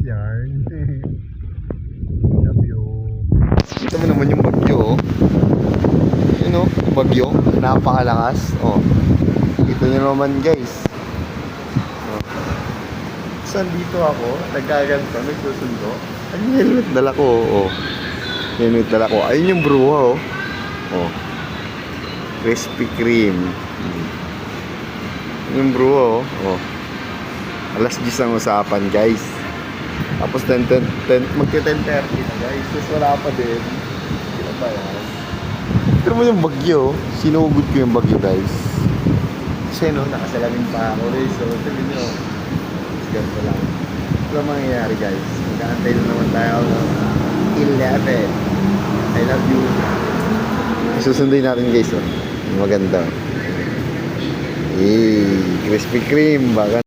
yarn. Love you. Kita mo naman yung bagyo, oh. Yun, oh, yung bagyo. Napakalakas. Oh. Ito nyo naman, guys. Oh. Saan dito ako? Nagkaganto, nagsusundo. Ay, helmet dala ko, oh. Helmet dala ko. Ayun yung bruha, oh. Oh. Krispy Kreme. Yung bruha, oh. Oh. Alas 10 ang usapan, guys. Tapos magti-10:30 na, guys. Tapos wala pa din. Kila ba yan? Pero mo yung bagyo, sinugod ko yung bagyo, guys. Kasi no, nakasalamin pa ako, guys. So, sabi nyo, ganito lang. Ito ang mangyayari, guys. Magkaantay na naman tayo ng 11. I love you. Susunduin natin, guys, oh. Maganda. Krispy Kreme, baka